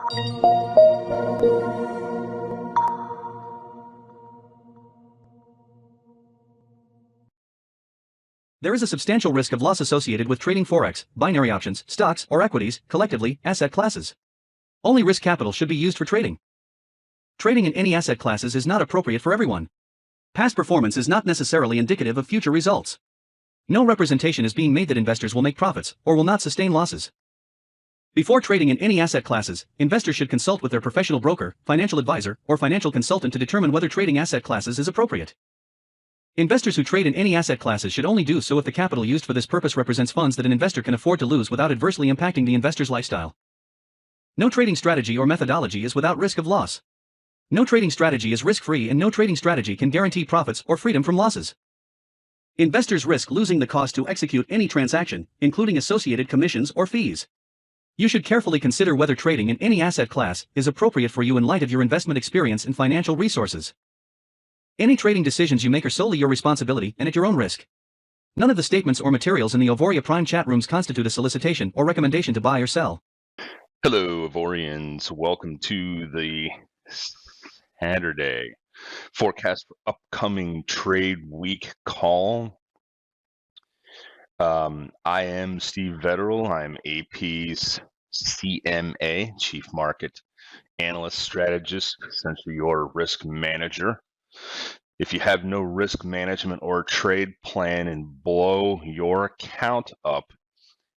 There is a substantial risk of loss associated with trading forex, binary options, stocks, or equities, collectively, asset classes. Only risk capital should be used for trading. Trading in any asset classes is not appropriate for everyone. Past performance is not necessarily indicative of future results. No representation is being made that investors will make profits, or will not sustain losses. Before trading in any asset classes, investors should consult with their professional broker, financial advisor, or financial consultant to determine whether trading asset classes is appropriate. Investors who trade in any asset classes should only do so if the capital used for this purpose represents funds that an investor can afford to lose without adversely impacting the investor's lifestyle. No trading strategy or methodology is without risk of loss. No trading strategy is risk-free, and no trading strategy can guarantee profits or freedom from losses. Investors risk losing the cost to execute any transaction, including associated commissions or fees. You should carefully consider whether trading in any asset class is appropriate for you in light of your investment experience and financial resources. Any trading decisions you make are solely your responsibility and at your own risk. None of the statements or materials in the Auvoria Prime chat rooms constitute a solicitation or recommendation to buy or sell. Hello, Avorians. Welcome to the Saturday forecast for upcoming trade week call. I am Steve Vetterl. I'm AP's CMA, Chief Market Analyst Strategist, essentially your risk manager. If you have no risk management or trade plan and blow your account up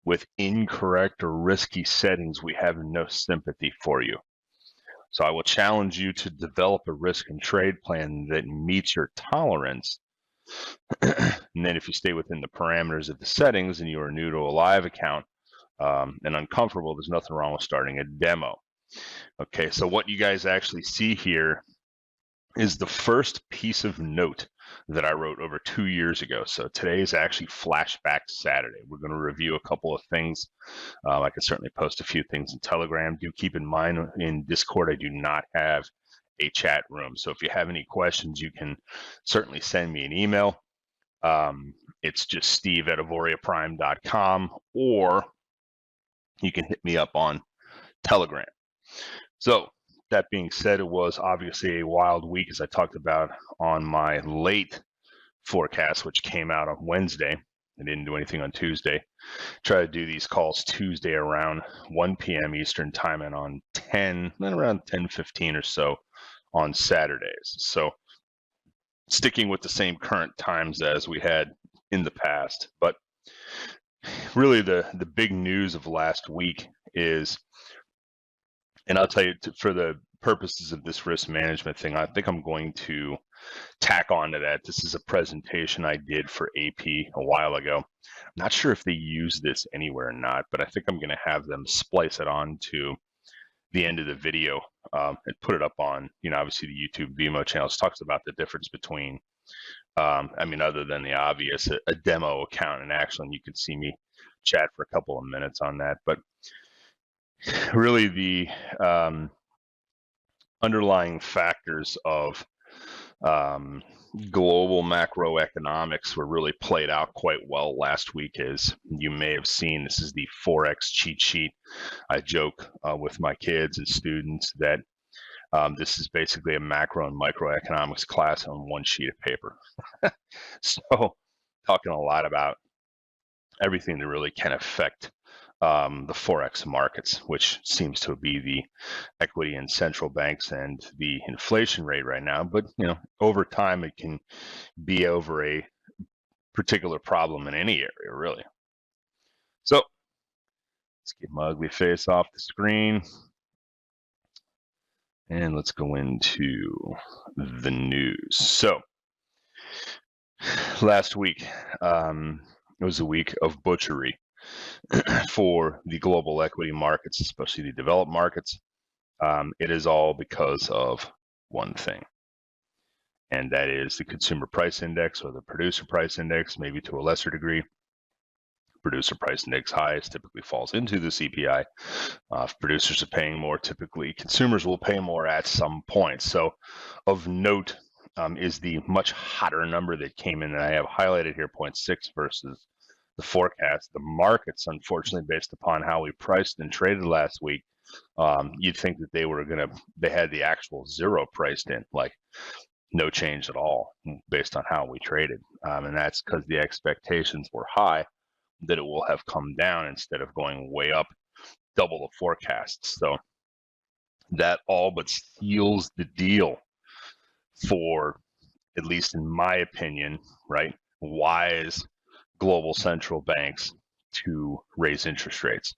with incorrect or risky settings, we have no sympathy for you. So I will challenge you to develop a risk and trade plan that meets your tolerance. And then if you stay within the parameters of the settings and you are new to a live account and uncomfortable, there's nothing wrong with starting a demo. Okay, so what you guys actually see here is the first piece of note that I wrote over 2 years ago. So today is actually Flashback Saturday. We're going to review a couple of things. I can certainly post a few things in Telegram. Do keep in mind in Discord, I do not have a chat room. So if you have any questions, you can certainly send me an email. It's just steve@auvoriaprime.com, or you can hit me up on Telegram. So that being said, it was obviously a wild week, as I talked about on my late forecast, which came out on Wednesday. I didn't do anything on Tuesday. Try to do these calls Tuesday around 1 p.m. Eastern time, and on 10, then around 10:15 or so on Saturdays. So sticking with the same current times as we had in the past. But really the big news of last week is, and I'll tell you, for the purposes of this risk management thing, I think I'm going to tack on to that. This is a presentation I did for AP a while ago. I'm not sure if they use this anywhere or not, but I think I'm going to have them splice it on to the end of the video and put it up on, obviously the YouTube Vimeo channels. Talks about the difference between, other than the obvious, a demo account and actual, and you can see me chat for a couple of minutes on that. But really the underlying factors of global macroeconomics were really played out quite well last week. As you may have seen, this is the Forex cheat sheet. I joke with my kids and students that this is basically a macro and microeconomics class on one sheet of paper. So talking a lot about everything that really can affect the Forex markets, which seems to be the equity in central banks and the inflation rate right now. But, over time, it can be over a particular problem in any area, really. So let's get my ugly face off the screen. And let's go into the news. So last week, it was a week of butchery for the global equity markets, especially the developed markets. It is all because of one thing, and that is the consumer price index, or the producer price index, maybe to a lesser degree. Producer price index highest typically falls into the CPI. If producers are paying more, typically consumers will pay more at some point. So of note is the much hotter number that came in that I have highlighted here, 0.6 versus the forecast. The markets, unfortunately, based upon how we priced and traded last week, You'd think that they had the actual zero priced in, like no change at all based on how we traded. And that's because the expectations were high that it will have come down instead of going way up, double the forecasts. So that all but seals the deal for, at least in my opinion, right, wise global central banks to raise interest rates.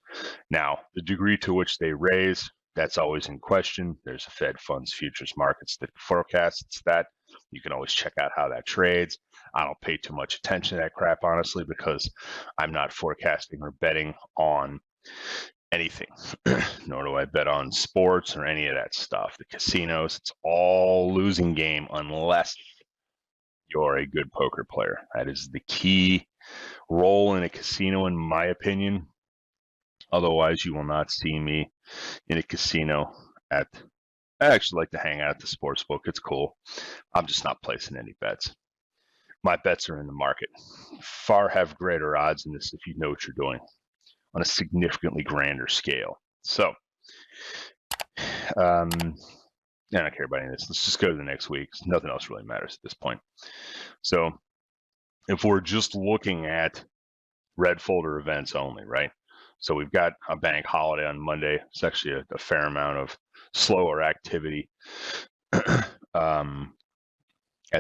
Now, the degree to which they raise, that's always in question. There's a Fed funds futures markets that forecasts that. You can always check out how that trades. I don't pay too much attention to that crap, honestly, because I'm not forecasting or betting on anything, nor do I bet on sports or any of that stuff. The casinos, it's all losing game unless you're a good poker player. That is the key role in a casino, in my opinion. Otherwise, you will not see me in a casino I actually like to hang out at the sports book. It's cool. I'm just not placing any bets. My bets are in the market. Far have greater odds in this if you know what you're doing on a significantly grander scale. So, I don't care about any of this. Let's just go to the next week. Nothing else really matters at this point. So, if we're just looking at red folder events only, right? So we've got a bank holiday on Monday. It's actually a fair amount of slower activity, as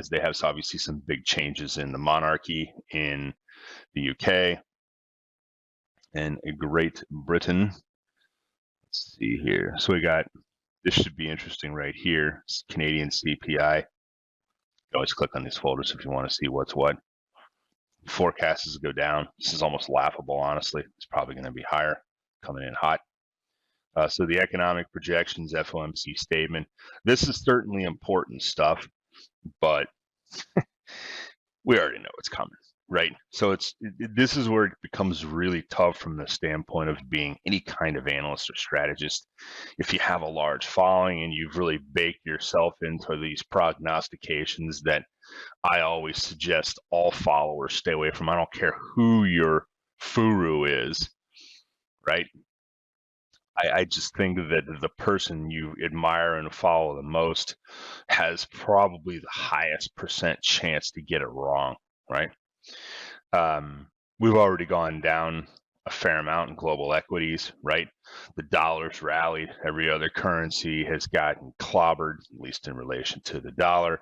they have obviously some big changes in the monarchy in the UK and Great Britain. Let's see here. So this should be interesting right here. It's Canadian CPI. You can always click on these folders if you want to see what's what. Forecasts go down. This is almost laughable, honestly. It's probably going to be higher, coming in hot. So the economic projections, FOMC statement. This is certainly important stuff, but we already know it's coming, right? So this is where it becomes really tough from the standpoint of being any kind of analyst or strategist. If you have a large following and you've really baked yourself into these prognostications that I always suggest all followers stay away from. I don't care who your furu is, right? I just think that the person you admire and follow the most has probably the highest percent chance to get it wrong, right? We've already gone down a fair amount in global equities, right? The dollar's rallied. Every other currency has gotten clobbered, at least in relation to the dollar.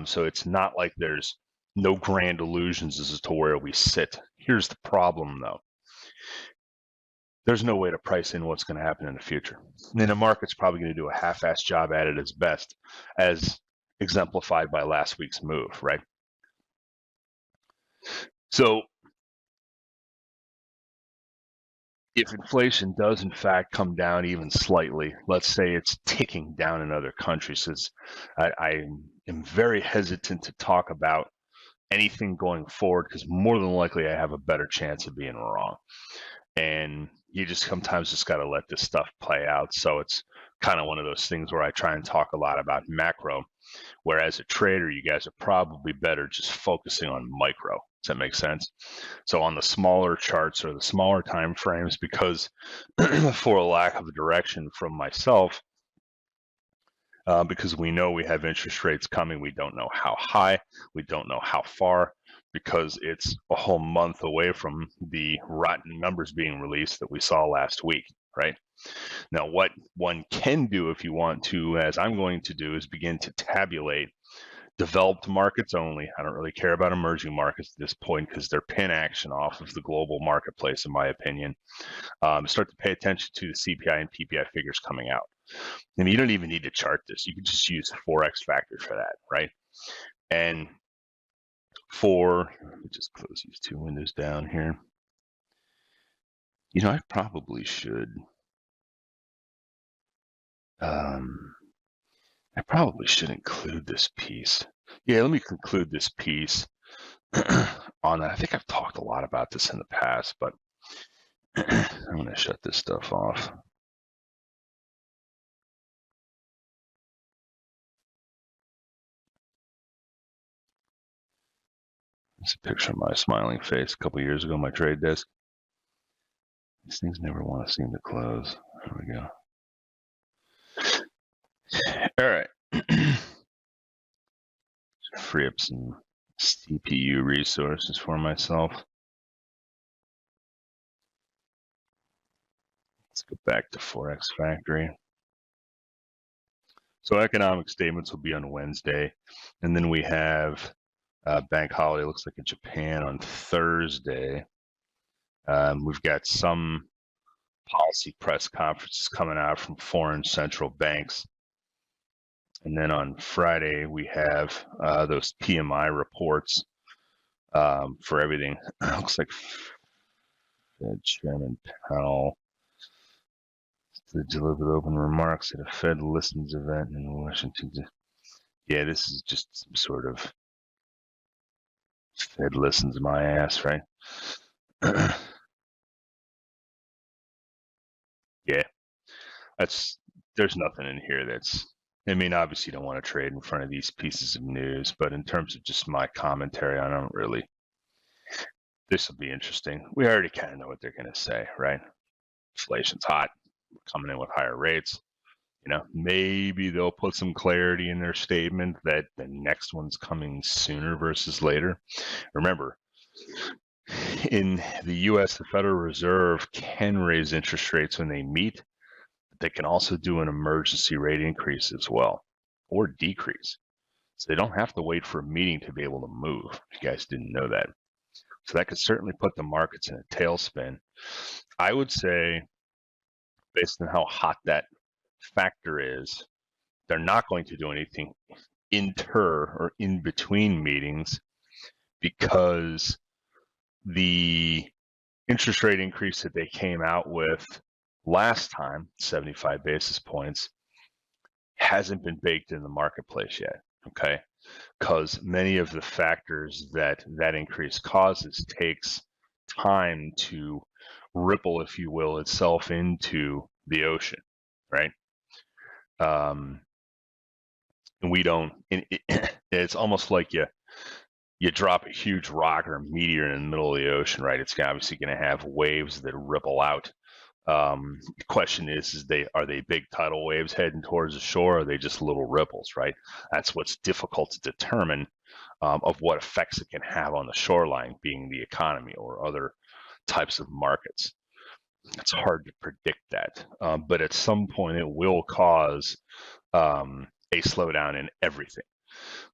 So it's not like there's no grand illusions as to where we sit. Here's the problem, though. There's no way to price in what's going to happen in the future. And the market's probably going to do a half-assed job at it as best, as exemplified by last week's move, right? So if inflation does in fact come down even slightly, let's say it's ticking down in other countries, as I am very hesitant to talk about anything going forward because more than likely I have a better chance of being wrong. And you just sometimes just got to let this stuff play out. So it's kind of one of those things where I try and talk a lot about macro, whereas a trader, you guys are probably better just focusing on micro. Does that make sense? So on the smaller charts or the smaller time frames, because for a lack of direction from myself, because we know we have interest rates coming, we don't know how high, we don't know how far, because it's a whole month away from the rotten numbers being released that we saw last week, right? Now, what one can do if you want to, as I'm going to do, is begin to tabulate developed markets only. I don't really care about emerging markets at this point because they're pin action off of the global marketplace, in my opinion. Start to pay attention to the CPI and PPI figures coming out. And you don't even need to chart this. You can just use Forex factors for that, right? And let me just close these two windows down here. I probably should. I probably should include this piece. Yeah, let me conclude this piece on that. I think I've talked a lot about this in the past, but I'm going to shut this stuff off. It's a picture of my smiling face a couple years ago on my trade desk. These things never want to seem to close. There we go. All right. Free up some CPU resources for myself. Let's go back to Forex Factory. So economic statements will be on Wednesday, and then we have bank holiday, looks like in Japan on Thursday. We've got some policy press conferences coming out from foreign central banks. And then on Friday, we have those PMI reports for everything. Looks like Fed Chairman Powell delivered open remarks at a Fed listens event in Washington. Yeah, this is just some sort of Fed listens my ass, right? Yeah, there's nothing in here that's, I mean, obviously you don't want to trade in front of these pieces of news, but in terms of just my commentary, I don't really, this will be interesting. We already kind of know what they're going to say, right? Inflation's hot, we're coming in with higher rates. You know, maybe they'll put some clarity in their statement that the next one's coming sooner versus later. Remember, in the US, the Federal Reserve can raise interest rates when they meet. They can also do an emergency rate increase as well, or decrease. So they don't have to wait for a meeting to be able to move. If you guys didn't know that. So that could certainly put the markets in a tailspin. I would say, based on how hot that factor is, they're not going to do anything or in between meetings because the interest rate increase that they came out with last time, 75 basis points, hasn't been baked in the marketplace yet, okay? Because many of the factors that increase causes takes time to ripple, if you will, itself into the ocean, right? And we don't, it's almost like you drop a huge rock or a meteor in the middle of the ocean, right? It's obviously going to have waves that ripple out. The question is are they big tidal waves heading towards the shore, or are they just little ripples, right? That's what's difficult to determine of what effects it can have on the shoreline, being the economy or other types of markets. It's hard to predict that, but at some point it will cause a slowdown in everything.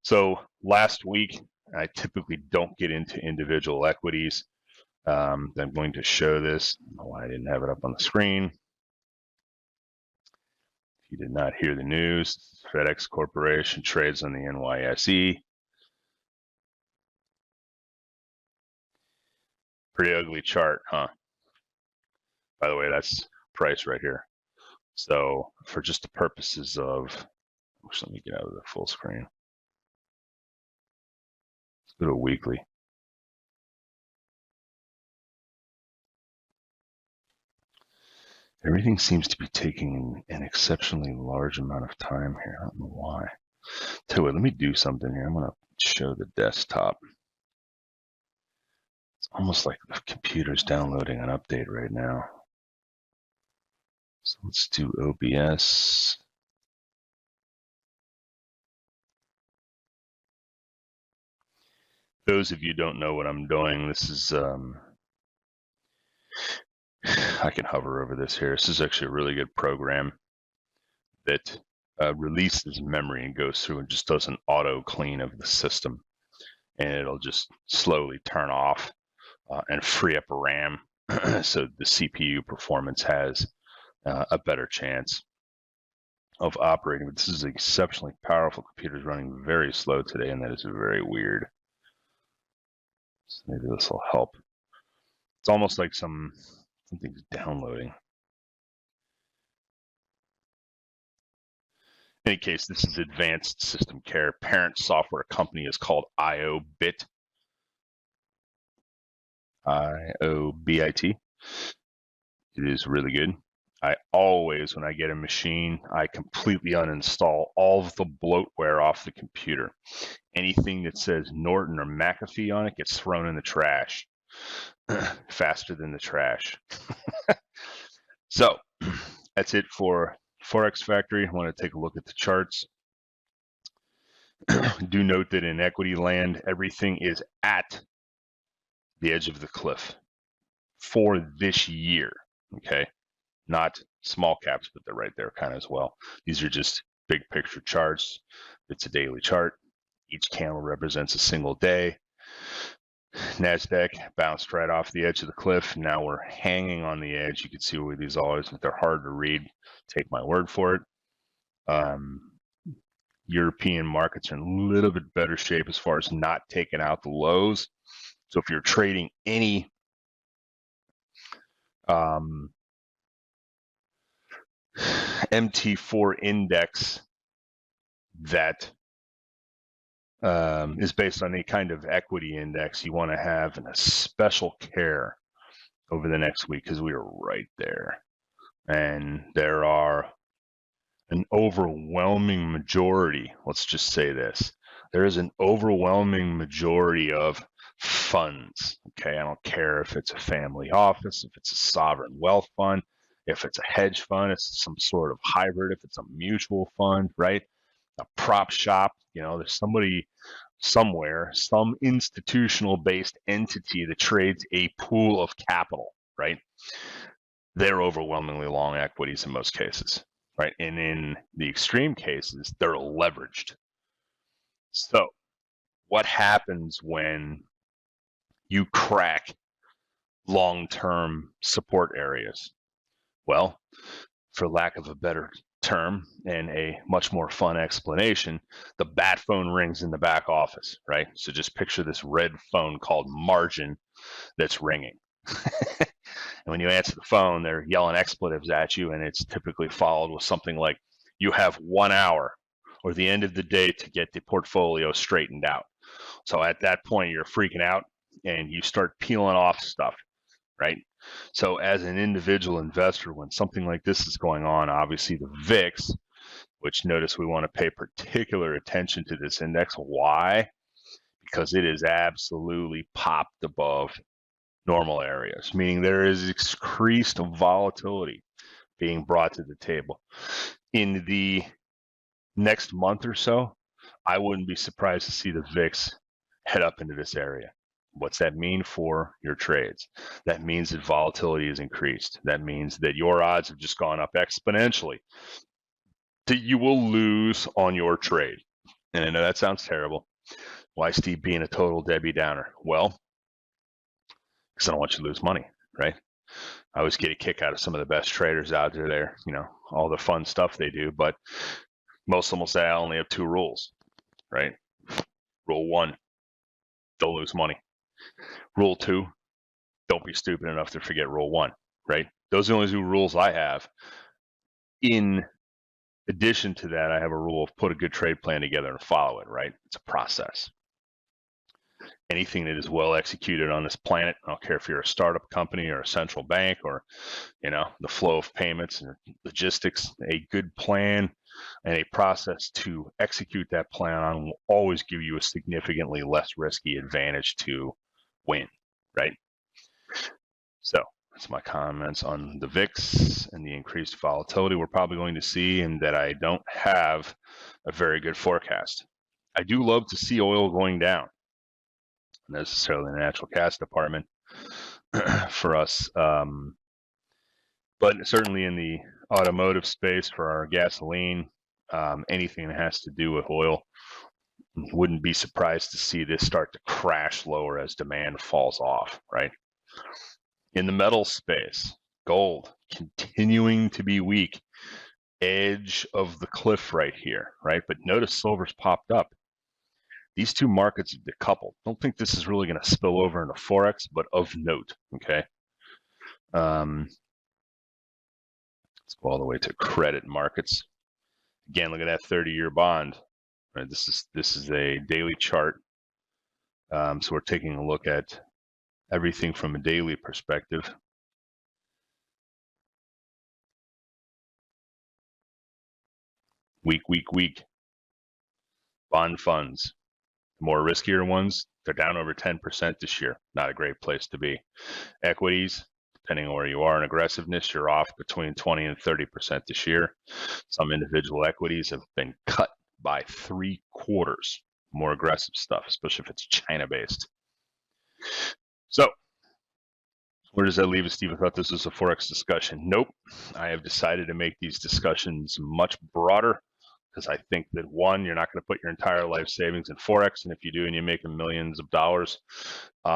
So last week, I typically don't get into individual equities. I'm going to show this. I don't know why I didn't have it up on the screen. If you did not hear the news, FedEx Corporation trades on the NYSE. Pretty ugly chart, huh? By the way, that's price right here. So for just the purposes of, let me get out of the full screen. Let's go to weekly. Everything seems to be taking an exceptionally large amount of time here. I don't know why. Tell you what, let me do something here. I'm going to show the desktop. It's almost like the computer's downloading an update right now. So let's do OBS. Those of you who don't know what I'm doing, this is, I can hover over this here. This is actually a really good program that releases memory and goes through and just does an auto clean of the system. And it'll just slowly turn off and free up RAM so the CPU performance has a better chance of operating. But this is an exceptionally powerful computer. It's running very slow today, and that is very weird. So maybe this will help. It's almost like something's downloading. In any case, this is Advanced System Care. Parent software company is called IOBIT. IOBIT. It is really good. I always, when I get a machine, I completely uninstall all of the bloatware off the computer. Anything that says Norton or McAfee on it gets thrown in the trash faster than the trash. So that's it for Forex Factory, I want to take a look at the charts. Do note that in equity land, everything is at the edge of the cliff for this year, okay? Not small caps, but they're right there kind of as well. These are just big picture charts. It's a daily chart. Each candle represents a single day. NASDAQ bounced right off the edge of the cliff. Now we're hanging on the edge. You can see where these are, but they're hard to read. Take my word for it. European markets are in a little bit better shape as far as not taking out the lows. So if you're trading any MT4 index that is based on any kind of equity index, you want to have a special care over the next week because we are right there. And there are an overwhelming majority, let's just say this, there is an overwhelming majority of funds, okay? I don't care if it's a family office, if it's a sovereign wealth fund, if it's a hedge fund, it's some sort of hybrid, if it's a mutual fund, right? A prop shop, you know, there's somebody somewhere, some institutional based entity that trades a pool of capital, right? They're overwhelmingly long equities in most cases, right? And in the extreme cases, they're leveraged. So what happens when you crack long-term support areas? Well, for lack of a better term and a much more fun explanation, the bat phone rings in the back office, right? So just picture this red phone called margin that's ringing. And when you answer the phone, they're yelling expletives at you, and it's typically followed with something like, you have 1 hour or the end of the day to get the portfolio straightened out. So at that point, you're freaking out and you start peeling off stuff, right? So as an individual investor, when something like this is going on, obviously the VIX, which notice we want to pay particular attention to this index. Why? Because it is absolutely popped above normal areas, meaning there is increased volatility being brought to the table. In the next month or so, I wouldn't be surprised to see the VIX head up into this area. What's that mean for your trades? That means that volatility is increased. That means that your odds have just gone up exponentially, that you will lose on your trade. And I know that sounds terrible. Why, Steve, being a total Debbie Downer? Well, because I don't want you to lose money, right? I always get a kick out of some of the best traders out there, you know, all the fun stuff they do, but most of them will say, I only have 2 rules, right? Rule 1, don't lose money. Rule 2, don't be stupid enough to forget rule 1, right? Those are the only 2 rules I have. In addition to that, I have a rule of put a good trade plan together and follow it, right? It's a process. Anything that is well executed on this planet, I don't care if you're a startup company or a central bank or, you know, the flow of payments and logistics, a good plan and a process to execute that plan on will always give you a significantly less risky advantage to win, right? So that's my comments on the VIX and the increased volatility we're probably going to see, and that I don't have a very good forecast. I do love to see oil going down. Necessarily the natural gas department for us, but certainly in the automotive space for our gasoline, anything that has to do with oil, wouldn't be surprised to see this start to crash lower as demand falls off, right? In the metal space, gold continuing to be weak, edge of the cliff right here, right? But notice silver's popped up. These 2 markets have decoupled. Don't think this is really going to spill over into Forex, but of note, okay? Let's go all the way to credit markets. Again, look at that 30-year bond. Right? This is a daily chart. So we're taking a look at everything from a daily perspective. Weak. Bond funds. More riskier ones, they're down over 10% this year. Not a great place to be. Equities, depending on where you are in aggressiveness. You're off between 20 and 30% this year. Some individual equities have been cut by 3/4. More aggressive stuff, especially if it's China-based. So where does that leave us, Steve? I thought this was a Forex discussion. Nope. I have decided to make these discussions much broader because I think that, one, you're not going to put your entire life savings in Forex. And if you do and you're making millions of dollars,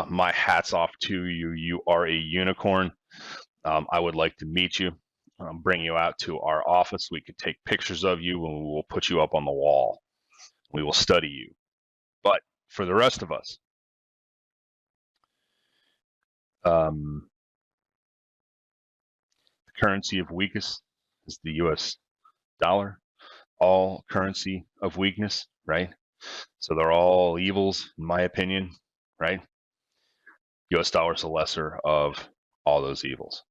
my hat's off to you. You are a unicorn. I would like to meet you, bring you out to our office. We could take pictures of you and we will put you up on the wall. We will study you. But for the rest of us, the currency of weakness is the US dollar. All currency of weakness, right? So they're all evils, in my opinion, right? US dollar is the lesser of all those evils.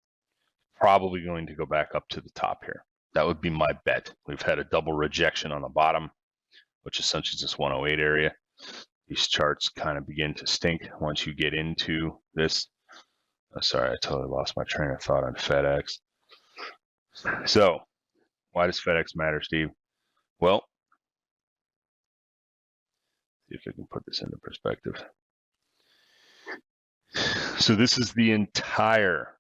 Probably going to go back up to the top here. That would be my bet. We've had a double rejection on the bottom, which essentially is this 108 area. These charts kind of begin to stink once you get into this. Oh, sorry, I totally lost my train of thought on FedEx. So why does FedEx matter, Steve? Well, see if I can put this into perspective. So this is the entire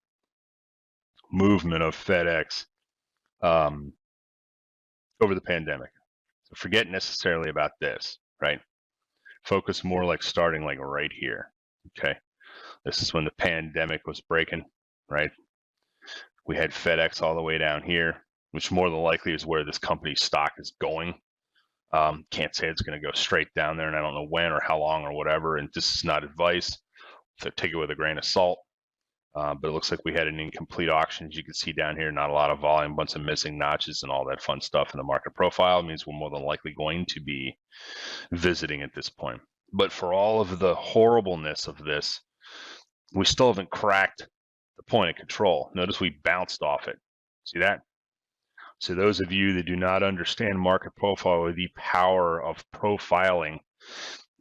movement of FedEx over the pandemic. So forget necessarily about this, right? Focus more like starting like right here, okay? This is when the pandemic was breaking, right? We had FedEx all the way down here, which more than likely is where this company's stock is going. Can't say it's going to go straight down there, and I don't know when or how long or whatever, and this is not advice, so take it with a grain of salt. But it looks like we had an incomplete auction. As you can see down here, not a lot of volume, bunch of missing notches and all that fun stuff in the market profile. It means we're more than likely going to be visiting at this point. But for all of the horribleness of this, we still haven't cracked the point of control. Notice we bounced off it. See that? So those of you that do not understand market profile or the power of profiling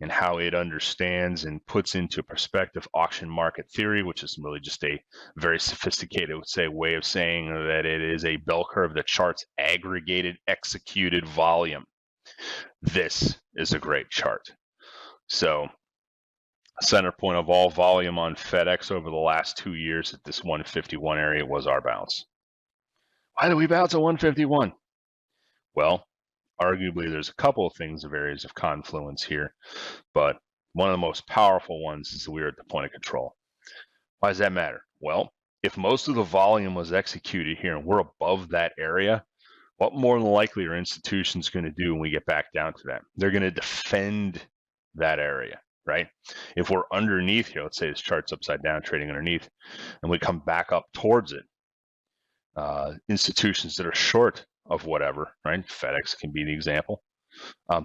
and how it understands and puts into perspective auction market theory, which is really just a very sophisticated, way of saying that it is a bell curve that charts aggregated executed volume. This is a great chart. So center point of all volume on FedEx over the last 2 years at this 151 area was our bounce. Why did we bounce at 151? Well, arguably, there's a couple of things of areas of confluence here, but one of the most powerful ones is that we were at the point of control. Why does that matter? Well, if most of the volume was executed here and we're above that area, what more than likely are institutions going to do when we get back down to that? They're going to defend that area, right? If we're underneath here, let's say this chart's upside down, trading underneath, and we come back up towards it, institutions that are short of whatever, right? FedEx can be the example.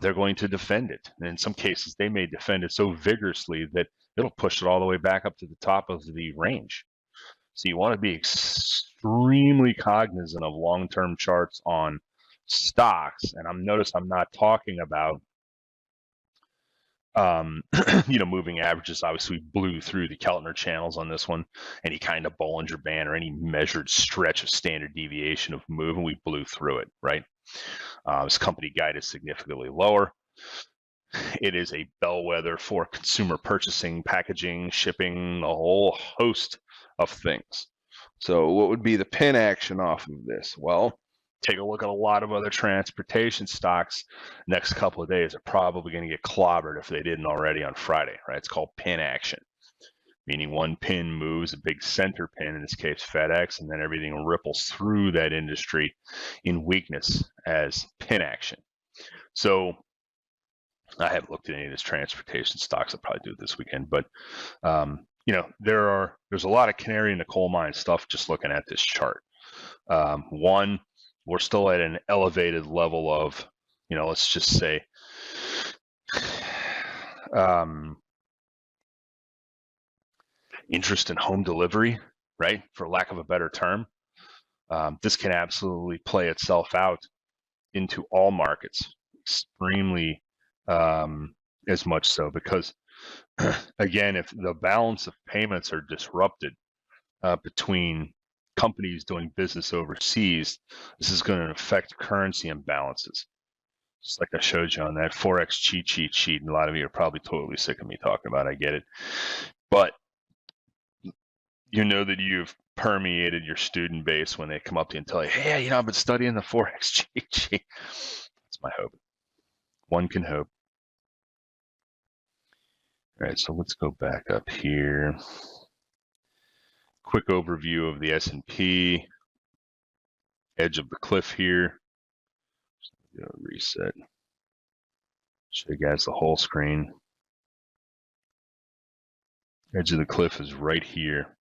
They're going to defend it. And in some cases, they may defend it so vigorously that it'll push it all the way back up to the top of the range. So you want to be extremely cognizant of long-term charts on stocks. And notice I'm not talking about moving averages. Obviously, we blew through the Keltner channels on this one. Any kind of Bollinger Band or any measured stretch of standard deviation of move, and we blew through it, right? This company guide is significantly lower. It is a bellwether for consumer purchasing, packaging, shipping, a whole host of things. So what would be the pin action off of this? Well, take a look at a lot of other transportation stocks. Next couple of days are probably going to get clobbered if they didn't already on Friday, right? It's called pin action, meaning one pin moves, a big center pin, in this case FedEx, and then everything ripples through that industry in weakness as pin action. So I haven't looked at any of this transportation stocks. I'll probably do it this weekend, but there's a lot of canary in the coal mine stuff just looking at this chart. One, we're still at an elevated level of, let's just say, interest in home delivery, right? For lack of a better term. This can absolutely play itself out into all markets, extremely as much so, because again, if the balance of payments are disrupted, between companies doing business overseas, this is going to affect currency imbalances. Just like I showed you on that Forex cheat sheet, and a lot of you are probably totally sick of me talking about it. I get it. But you know that you've permeated your student base when they come up to you and tell you, hey, I've been studying the Forex cheat sheet. That's my hope. One can hope. All right, so let's go back up here. Quick overview of the S&P. Edge of the cliff here. Reset. Show you guys the whole screen. Edge of the cliff is right here.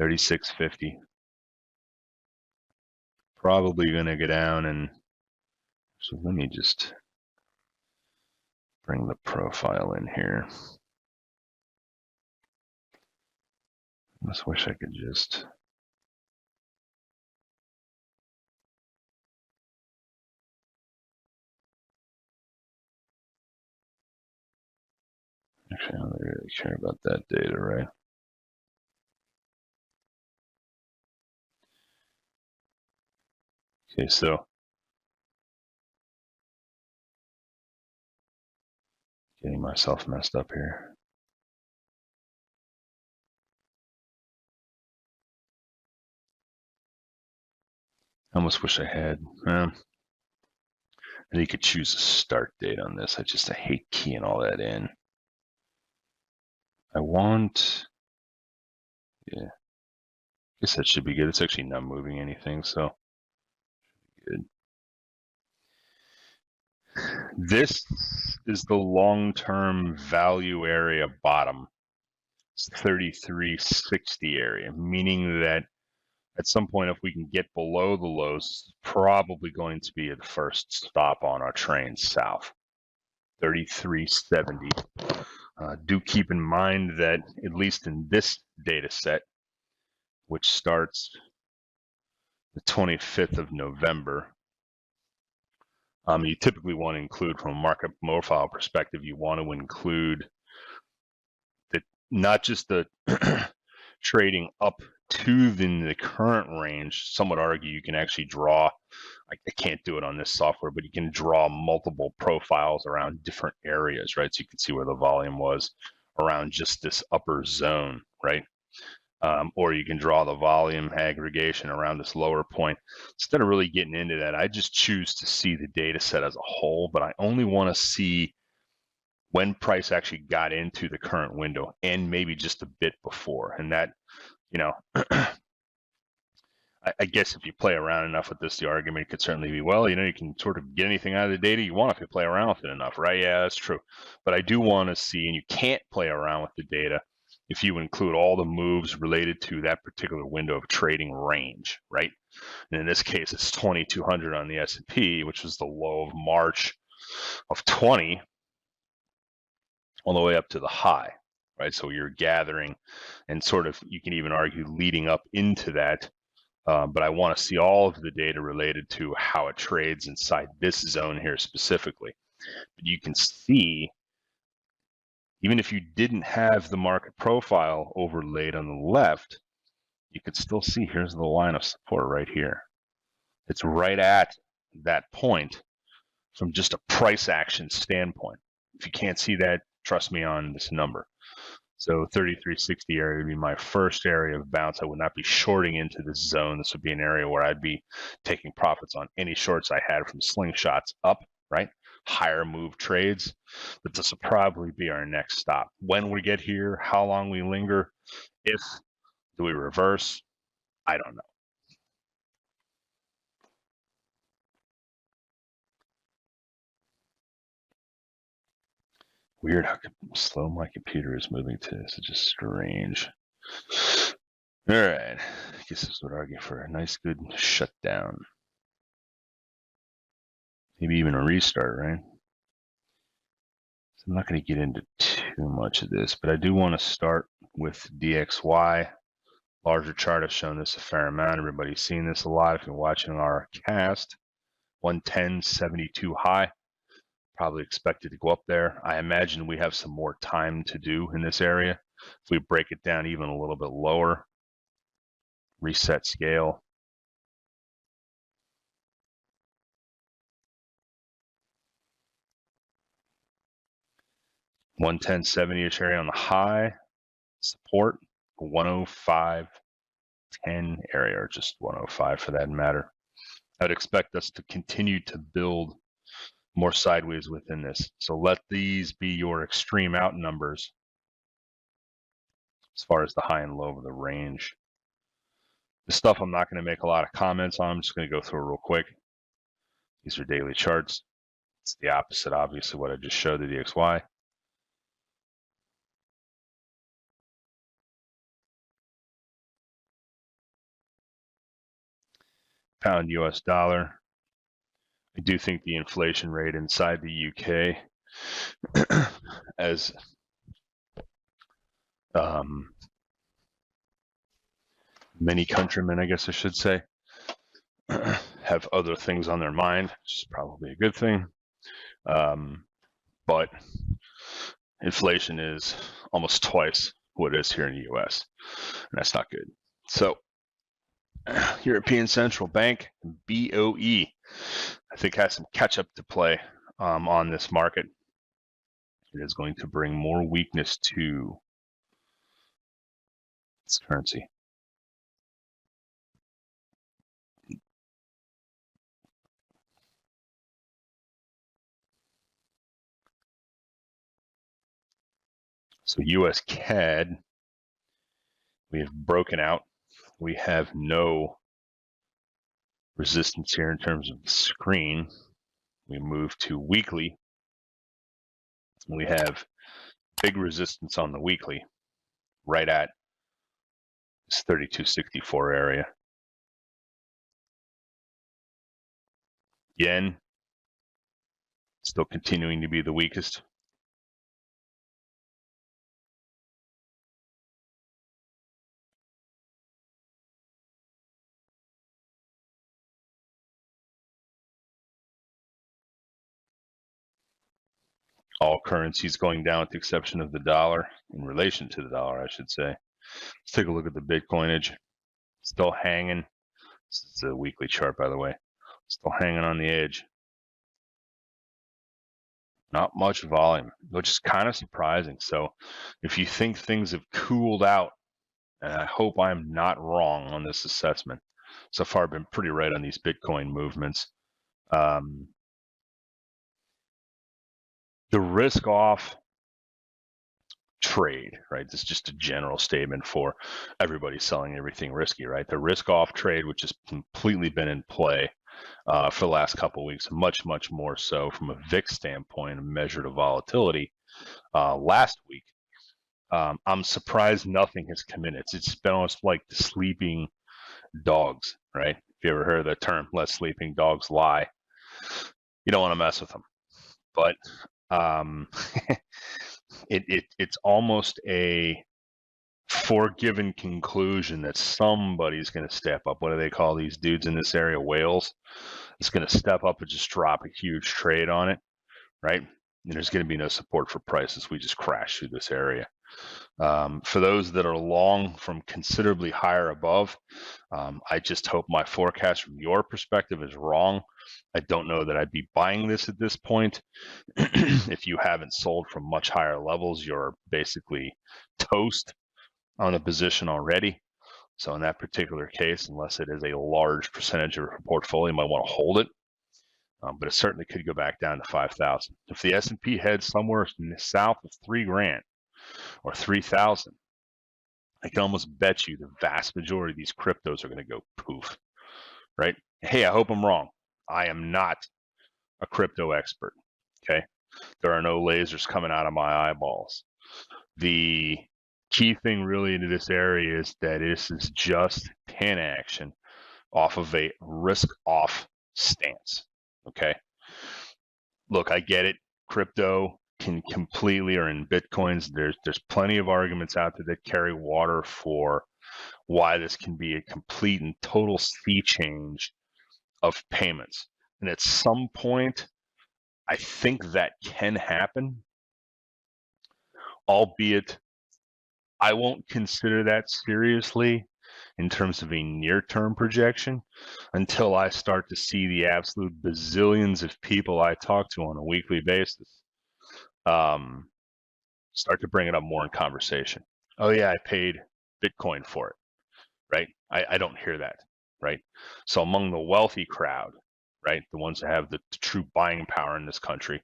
36.50. Probably going to go down, and so let me just bring the profile in here. I just wish I could just actually, I don't really care about that data, right? Okay, so getting myself messed up here. I almost wish I had. And you could choose a start date on this. I hate keying all that in. I want, yeah, I guess that should be good. It's actually not moving anything, so good. This is the long-term value area bottom. It's 3360 area, meaning that at some point, if we can get below the lows, it's probably going to be the first stop on our train south. 3370. Do keep in mind that at least in this data set, which starts the 25th of November, you typically want to include, from a market profile perspective, you want to include that not just the trading up to the current range. Some would argue you can actually draw, I can't do it on this software, but you can draw multiple profiles around different areas, right? So you can see where the volume was around just this upper zone, right? Or you can draw the volume aggregation around this lower point. Instead of really getting into that, I just choose to see the data set as a whole, but I only want to see when price actually got into the current window and maybe just a bit before. And that, I guess if you play around enough with this, the argument could certainly be, well, you can sort of get anything out of the data you want if you play around with it enough, right? Yeah, that's true. But I do want to see, and you can't play around with the data if you include all the moves related to that particular window of trading range, right? And in this case, it's 2,200 on the S&P, which was the low of March of 20, all the way up to the high, right? So you're gathering, and sort of, you can even argue leading up into that. But I want to see all of the data related to how it trades inside this zone here specifically. But you can see, even if you didn't have the market profile overlaid on the left, you could still see, here's the line of support right here. It's right at that point from just a price action standpoint. If you can't see that, trust me on this number. So 3360 area would be my first area of bounce. I would not be shorting into this zone. This would be an area where I'd be taking profits on any shorts I had from slingshots up, right? Higher move trades. But this will probably be our next stop. When we get here, how long we linger, do we reverse? I don't know. Weird how slow my computer is moving to. This is just strange. All right, I guess this would argue for a nice, good shutdown. Maybe even a restart, right? So I'm not going to get into too much of this, but I do want to start with DXY. Larger chart, I've shown this a fair amount. Everybody's seen this a lot. If you're watching our cast, 110.72 high. Probably expected to go up there. I imagine we have some more time to do in this area. If we break it down even a little bit lower, reset scale. $110.70-ish area on the high, support 105.10 area, or just 105 for that matter. I'd expect us to continue to build more sideways within this. So let these be your extreme out numbers as far as the high and low of the range. This stuff I'm not going to make a lot of comments on. I'm just going to go through it real quick. These are daily charts. It's the opposite, obviously, what I just showed the DXY. Pound US dollar. I do think the inflation rate inside the UK, as many countrymen, I guess I should say, have other things on their mind, which is probably a good thing. But inflation is almost twice what it is here in the US, and that's not good. So European Central Bank, BOE, I think has some catch up to play on this market. It is going to bring more weakness to its currency. So US CAD, we have broken out. We have no resistance here in terms of the screen. We move to weekly. We have big resistance on the weekly, right at this 3264 area. Yen still continuing to be the weakest. All currencies going down with the exception of the dollar, in relation to the dollar, I should say. Let's take a look at the Bitcoinage. Still hanging. This is a weekly chart, by the way. Still hanging on the edge. Not much volume, which is kind of surprising. So if you think things have cooled out, and I hope I'm not wrong on this assessment. So far, I've been pretty right on these Bitcoin movements. The risk off trade, right? This is just a general statement for everybody selling everything risky, right? The risk off trade, which has completely been in play for the last couple of weeks, much more so from a VIX standpoint, a measure to volatility last week. I'm surprised nothing has come in. It's been almost like the sleeping dogs, right? If you ever heard the term, let sleeping dogs lie, you don't want to mess with them. But it's almost a foregiven conclusion that somebody's going to step up. What do they call these dudes in this area? Whales. It's going to step up and just drop a huge trade on it, right? And there's going to be no support for prices. We just crash through this area. For those that are long from considerably higher above, I just hope my forecast from your perspective is wrong. I don't know that I'd be buying this at this point. If you haven't sold from much higher levels, you're basically toast on a position already. So in that particular case, unless it is a large percentage of your portfolio, you might want to hold it. But it certainly could go back down to 5,000. If the S&P heads somewhere south of $3,000 or 3,000, I can almost bet you the vast majority of these cryptos are going to go poof, right? Hey, I hope I'm wrong. I am not a crypto expert, okay? There are no lasers coming out of my eyeballs. The key thing really into this area is that this is just pan action off of a risk-off stance, okay? Look, I get it. Crypto can completely, or in Bitcoins, there's plenty of arguments out there that carry water for why this can be a complete and total sea change of payments. And at some point, I think that can happen, albeit I won't consider that seriously in terms of a near-term projection until I start to see the absolute bazillions of people I talk to on a weekly basis start to bring it up more in conversation. Oh yeah, I paid Bitcoin for it, right? I don't hear that, right? So among the wealthy crowd, right, the ones that have the true buying power in this country,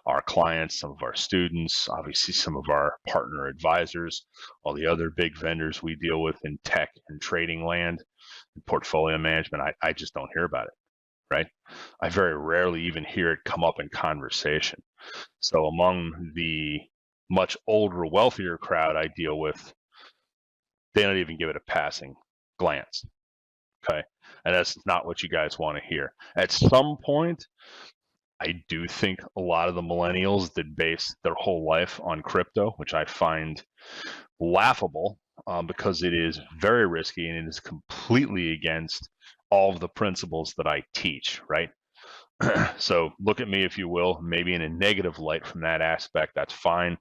our clients, some of our students, obviously some of our partner advisors, all the other big vendors we deal with in tech and trading land, and portfolio management, I just don't hear about it, right? I very rarely even hear it come up in conversation. So among the much older, wealthier crowd I deal with, they don't even give it a passing glance. Okay. And that's not what you guys want to hear. At some point, I do think a lot of the millennials that base their whole life on crypto, which I find laughable because it is very risky and it is completely against all of the principles that I teach, right? So look at me, if you will, maybe in a negative light from that aspect. That's fine.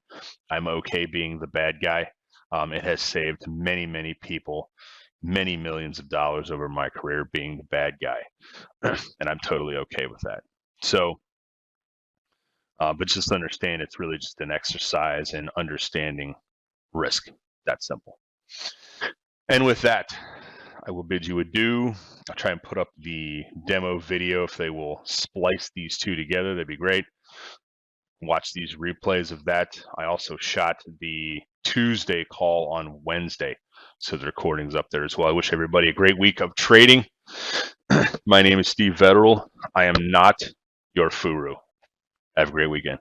I'm okay being the bad guy. It has saved many, many people many millions of dollars over my career being the bad guy. And I'm totally okay with that. So, but just understand it's really just an exercise in understanding risk. That simple. And with that, I will bid you adieu. I'll try and put up the demo video. If they will splice these two together, that'd be great. Watch these replays of that. I also shot the Tuesday call on Wednesday, so the recording's up there as well. I wish everybody a great week of trading. My name is Steve Vetterl. I am not your furu. Have a great weekend.